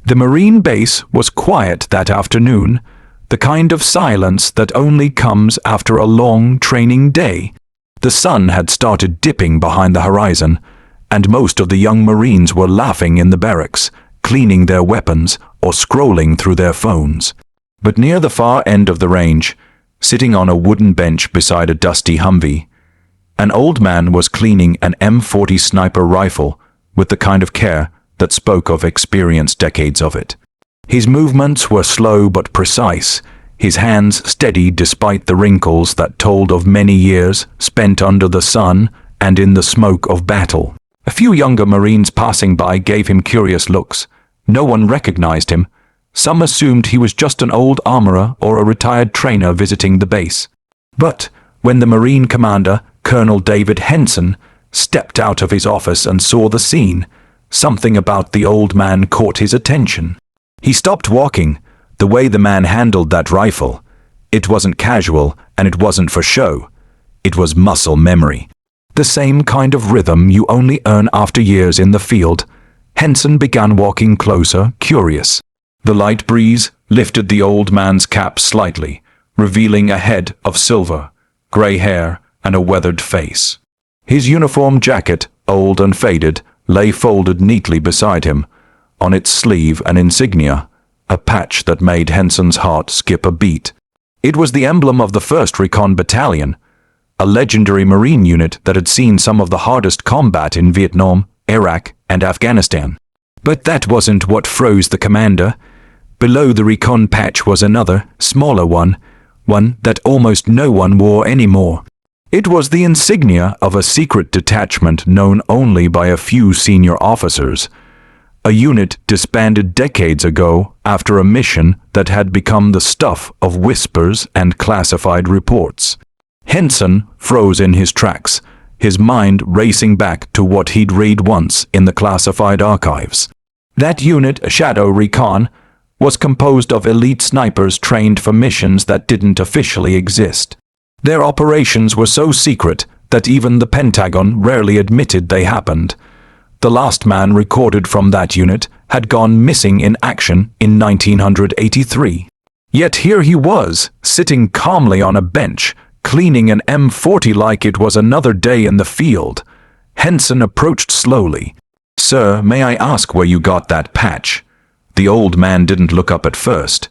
The Marine base was quiet that afternoon, the kind of silence that only comes after a long training day. The sun had started dipping behind the horizon, and most of the young Marines were laughing in the barracks, cleaning their weapons or scrolling through their phones. But near the far end of the range, sitting on a wooden bench beside a dusty Humvee, an old man was cleaning an M40 sniper rifle with the kind of care that spoke of experience, decades of it. His movements were slow but precise, his hands steady despite the wrinkles that told of many years spent under the sun and in the smoke of battle. A few younger Marines passing by gave him curious looks. No one recognized him. Some assumed he was just an old armorer or a retired trainer visiting the base. But when the Marine commander, Colonel David Henson, stepped out of his office and saw the scene, something about the old man caught his attention. He stopped walking. The way the man handled that rifle, it wasn't casual and it wasn't for show. It was muscle memory. The same kind of rhythm you only earn after years in the field. Henson began walking closer, curious. The light breeze lifted the old man's cap slightly, revealing a head of silver, gray hair, and a weathered face. His uniform jacket, old and faded, lay folded neatly beside him. On its sleeve an insignia, a patch that made Henson's heart skip a beat. It was the emblem of the 1st Recon Battalion, a legendary Marine unit that had seen some of the hardest combat in Vietnam, Iraq, and Afghanistan. But that wasn't what froze the commander. Below the Recon patch was another, smaller one that almost no one wore anymore. It was the insignia of a secret detachment known only by a few senior officers. A unit disbanded decades ago after a mission that had become the stuff of whispers and classified reports. Henson froze in his tracks, his mind racing back to what he'd read once in the classified archives. That unit, Shadow Recon, was composed of elite snipers trained for missions that didn't officially exist. Their operations were so secret that even the Pentagon rarely admitted they happened. The last man recorded from that unit had gone missing in action in 1983. Yet here he was, sitting calmly on a bench, cleaning an M40 like it was another day in the field. Henson approached slowly. "Sir, may I ask where you got that patch?" The old man didn't look up at first.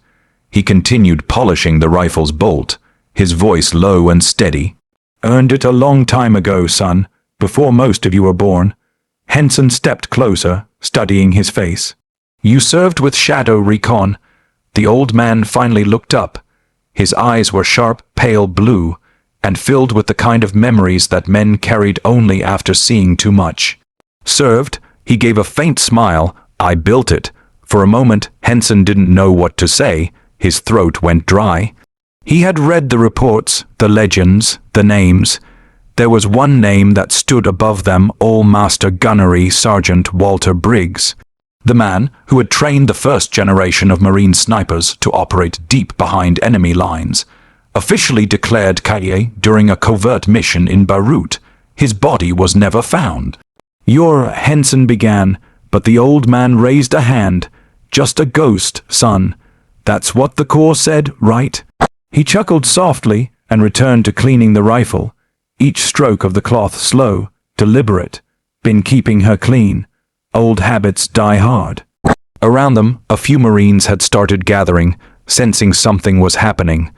He continued polishing the rifle's bolt, his voice low and steady. "Earned it a long time ago, son, before most of you were born." Henson stepped closer, studying his face. "You served with Shadow Recon." The old man finally looked up. His eyes were sharp, pale blue, and filled with the kind of memories that men carried only after seeing too much. "Served?" He gave a faint smile. "I built it." For a moment, Henson didn't know what to say. His throat went dry. He had read the reports, the legends, the names. There was one name that stood above them all: Master Gunnery Sergeant Walter Briggs, the man who had trained the first generation of Marine snipers to operate deep behind enemy lines. Officially declared KIA during a covert mission in Beirut, his body was never found. "You're," Henson began, but the old man raised a hand. "Just a ghost, son. That's what the Corps said, right?" He chuckled softly and returned to cleaning the rifle. Each stroke of the cloth slow, deliberate. Been keeping her clean. Old habits die hard. Around them, a few Marines had started gathering, sensing something was happening.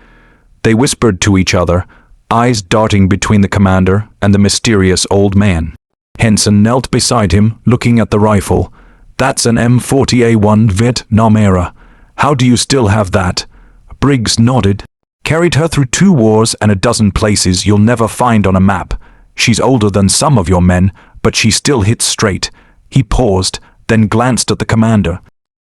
They whispered to each other, eyes darting between the commander and the mysterious old man. Henson knelt beside him, looking at the rifle. "That's an M40A1 Vietnam era. How do you still have that?" Briggs nodded. "Carried her through 2 wars and a dozen places you'll never find on a map. She's older than some of your men, but she still hits straight." He paused, then glanced at the commander.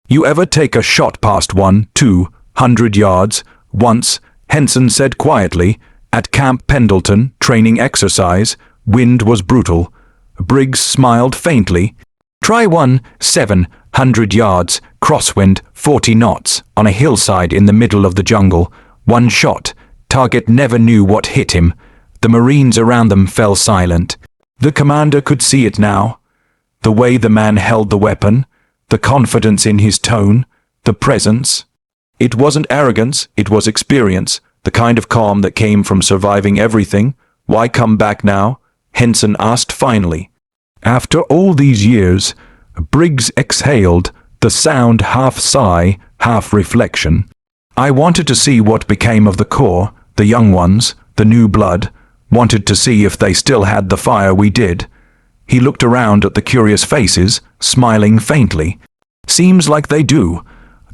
"You ever take a shot past 1-200 yards?" "Once," Henson said quietly, "at Camp Pendleton, training exercise. Wind was brutal." Briggs smiled faintly. "Try 1-700 yards, crosswind, 40 knots, on a hillside in the middle of the jungle. 1 shot. Target never knew what hit him." The Marines around them fell silent. The commander could see it now. The way the man held the weapon, the confidence in his tone, the presence. It wasn't arrogance, it was experience, the kind of calm that came from surviving everything. Why come back now? Henson asked finally. After all these years, Briggs exhaled, the sound half sigh, half reflection. I wanted to see what became of the core, the young ones, the new blood, wanted to see if they still had the fire we did. He looked around at the curious faces, smiling faintly. Seems like they do.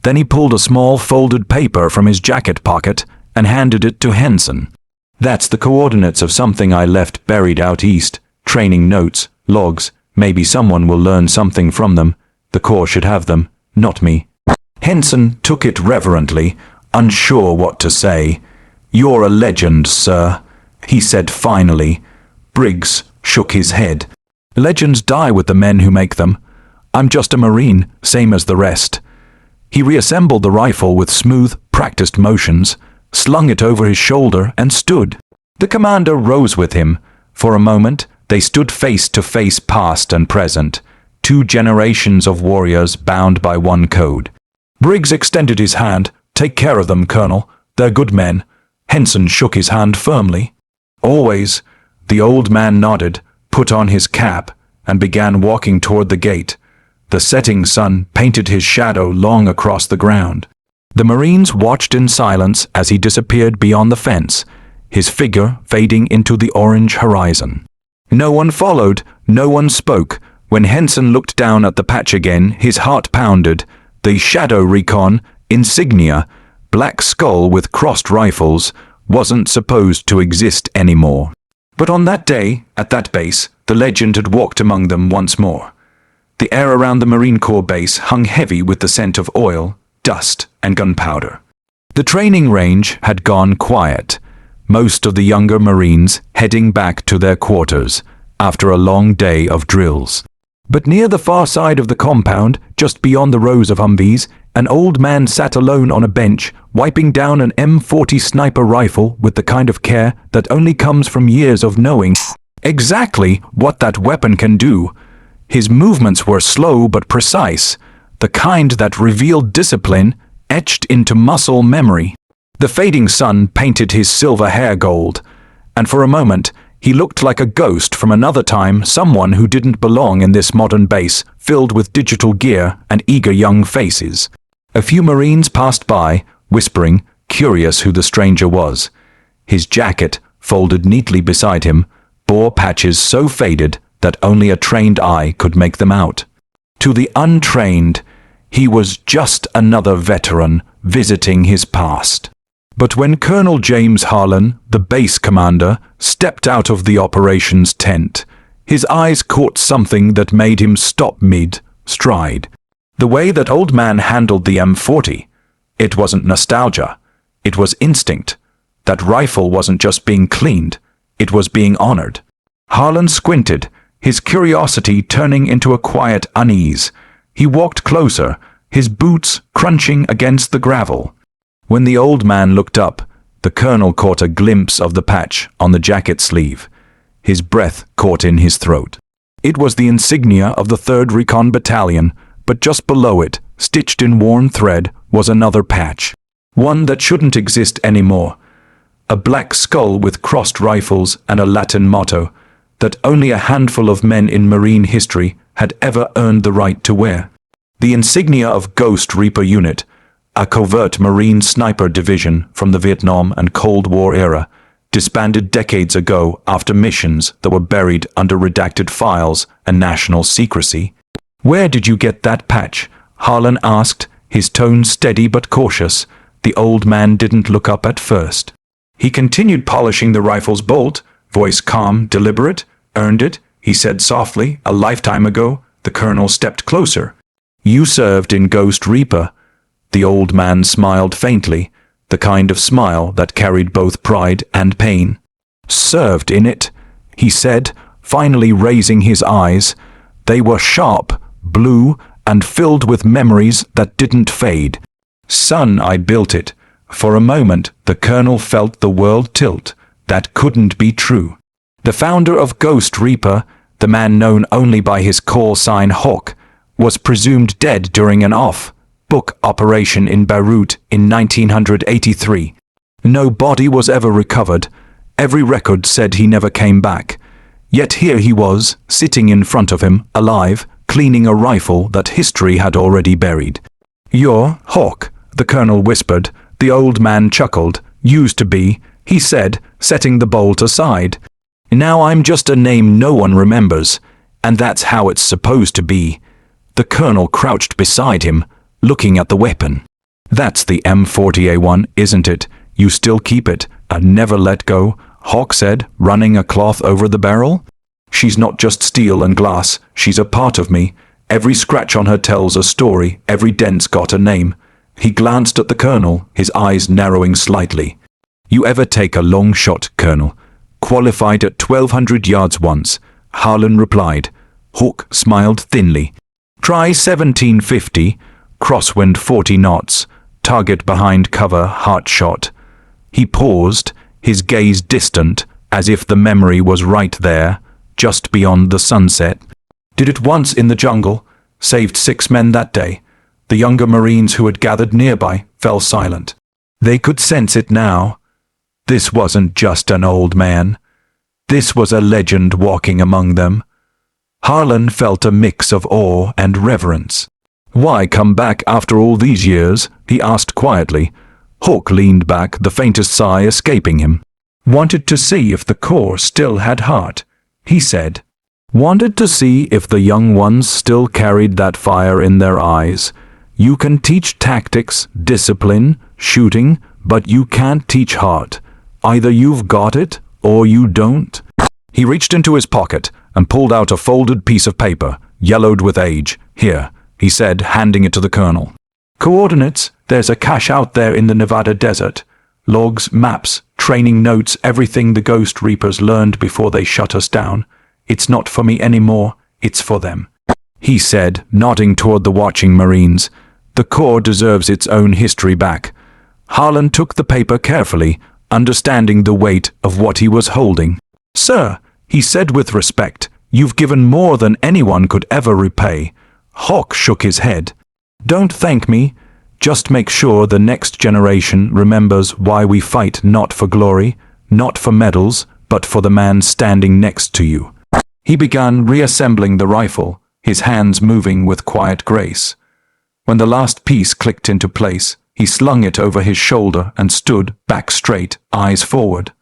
Then he pulled a small folded paper from his jacket pocket and handed it to Henson. That's the coordinates of something I left buried out east. Training notes, logs. Maybe someone will learn something from them. The Corps should have them, not me. Henson took it reverently, unsure what to say. You're a legend, sir, he said finally. Briggs shook his head. Legends die with the men who make them. I'm just a Marine, same as the rest. He reassembled the rifle with smooth, practiced motions, slung it over his shoulder, and stood. The commander rose with him. For a moment, they stood face to face, past and present, 2 generations of warriors bound by one code. Briggs extended his hand. Take care of them, Colonel. They're good men. Henson shook his hand firmly. Always. The old man nodded, put on his cap, and began walking toward the gate. The setting sun painted his shadow long across the ground. The Marines watched in silence as he disappeared beyond the fence, his figure fading into the orange horizon. No one followed, no one spoke. When Henson looked down at the patch again, his heart pounded. The Shadow Recon, insignia, black skull with crossed rifles, wasn't supposed to exist anymore. But on that day, at that base, the legend had walked among them once more. The air around the Marine Corps base hung heavy with the scent of oil, dust, and gunpowder. The training range had gone quiet, most of the younger Marines heading back to their quarters after a long day of drills. But near the far side of the compound, just beyond the rows of Humvees, an old man sat alone on a bench, wiping down an M40 sniper rifle with the kind of care that only comes from years of knowing exactly what that weapon can do. His movements were slow but precise, the kind that revealed discipline etched into muscle memory. The fading sun painted his silver hair gold, and for a moment he looked like a ghost from another time, someone who didn't belong in this modern base filled with digital gear and eager young faces. A few Marines passed by, whispering, curious who the stranger was. His jacket, folded neatly beside him, bore patches so faded that only a trained eye could make them out. To the untrained, he was just another veteran visiting his past. But when Colonel James Harlan, the base commander, stepped out of the operations tent, his eyes caught something that made him stop mid-stride. The way that old man handled the M40. It wasn't nostalgia. It was instinct. That rifle wasn't just being cleaned. It was being honored. Harlan squinted, his curiosity turning into a quiet unease. He walked closer, his boots crunching against the gravel. When the old man looked up, the colonel caught a glimpse of the patch on the jacket sleeve. His breath caught in his throat. It was the insignia of the 3rd Recon Battalion, but just below it, stitched in worn thread, was another patch. One that shouldn't exist anymore. A black skull with crossed rifles and a Latin motto that only a handful of men in Marine history had ever earned the right to wear. The insignia of Ghost Reaper Unit, a covert Marine sniper division from the Vietnam and Cold War era, disbanded decades ago after missions that were buried under redacted files and national secrecy. Where did you get that patch? Harlan asked, his tone steady but cautious. The old man didn't look up at first. He continued polishing the rifle's bolt, voice calm, deliberate. Earned it, he said softly, a lifetime ago. The colonel stepped closer. You served in Ghost Reaper. The old man smiled faintly, the kind of smile that carried both pride and pain. Served in it, he said, finally raising his eyes. They were sharp, blue, and filled with memories that didn't fade. Son, I built it. For a moment, the colonel felt the world tilt. That couldn't be true. The founder of Ghost Reaper, the man known only by his call sign Hawk, was presumed dead during an off-book operation in Beirut in 1983. No body was ever recovered. Every record said he never came back. Yet here he was, sitting in front of him, alive, cleaning a rifle that history had already buried. "You're Hawk," the colonel whispered. The old man chuckled. "Used to be," he said, setting the bolt aside. "Now I'm just a name no one remembers, and that's how it's supposed to be." The colonel crouched beside him, looking at the weapon. "That's the M40A1, isn't it? You still keep it, and never let go," Hawk said, running a cloth over the barrel. "She's not just steel and glass, she's a part of me. Every scratch on her tells a story, every dent's got a name." He glanced at the colonel, his eyes narrowing slightly. "You ever take a long shot, Colonel?" "Qualified at 1,200 yards once," Harlan replied. Hawk smiled thinly. "Try 1750, crosswind 40 knots, target behind cover, heart shot." He paused, his gaze distant, as if the memory was right there, just beyond the sunset. "Did it once in the jungle, saved 6 men that day." The younger Marines who had gathered nearby fell silent. They could sense it now. This wasn't just an old man. This was a legend walking among them. Harlan felt a mix of awe and reverence. "Why come back after all these years?" he asked quietly. Hawk leaned back, the faintest sigh escaping him. "Wanted to see if the Corps still had heart," he said. "Wanted to see if the young ones still carried that fire in their eyes. You can teach tactics, discipline, shooting, but you can't teach heart. Either you've got it, or you don't." He reached into his pocket and pulled out a folded piece of paper, yellowed with age. "Here," he said, handing it to the colonel. "Coordinates, there's a cache out there in the Nevada desert. Logs, maps, training notes, everything the Ghost Reapers learned before they shut us down. It's not for me anymore, it's for them," he said, nodding toward the watching Marines. "The Corps deserves its own history back." Harlan took the paper carefully, understanding the weight of what he was holding. "Sir," he said with respect, "you've given more than anyone could ever repay." Hawk shook his head. "Don't thank me. Just make sure the next generation remembers why we fight, not for glory, not for medals, but for the man standing next to you." He began reassembling the rifle, his hands moving with quiet grace. When the last piece clicked into place, he slung it over his shoulder and stood back straight, eyes forward.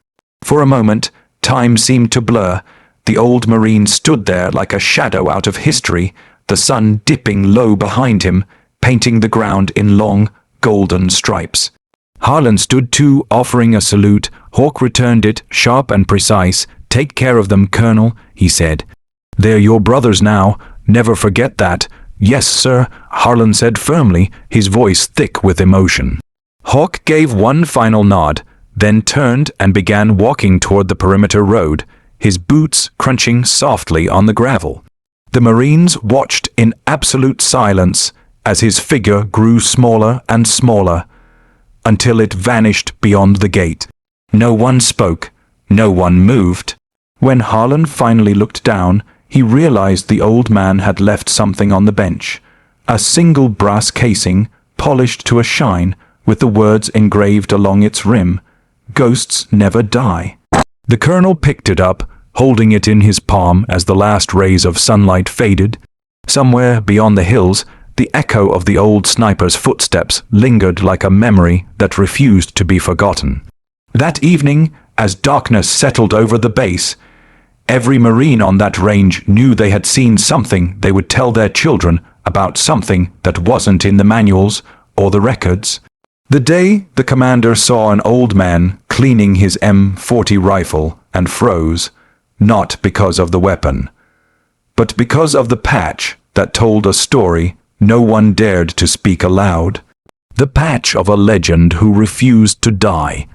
For a moment, time seemed to blur. The old Marine stood there like a shadow out of history, the sun dipping low behind him, painting the ground in long, golden stripes. Harlan stood too, offering a salute. Hawk returned it, sharp and precise. "Take care of them, Colonel," he said. "They're your brothers now. Never forget that." "Yes, sir," Harlan said firmly, his voice thick with emotion. Hawk gave one final nod, then turned and began walking toward the perimeter road, his boots crunching softly on the gravel. The Marines watched in absolute silence as his figure grew smaller and smaller, until it vanished beyond the gate. No one spoke, no one moved. When Harlan finally looked down, he realized the old man had left something on the bench. A single brass casing, polished to a shine, with the words engraved along its rim, "Ghosts never die." The colonel picked it up, holding it in his palm as the last rays of sunlight faded. Somewhere beyond the hills, the echo of the old sniper's footsteps lingered like a memory that refused to be forgotten. That evening, as darkness settled over the base, every Marine on that range knew they had seen something they would tell their children about, something that wasn't in the manuals or the records. The day the commander saw an old man cleaning his M40 rifle and froze, not because of the weapon, but because of the patch that told a story no one dared to speak aloud. The patch of a legend who refused to die,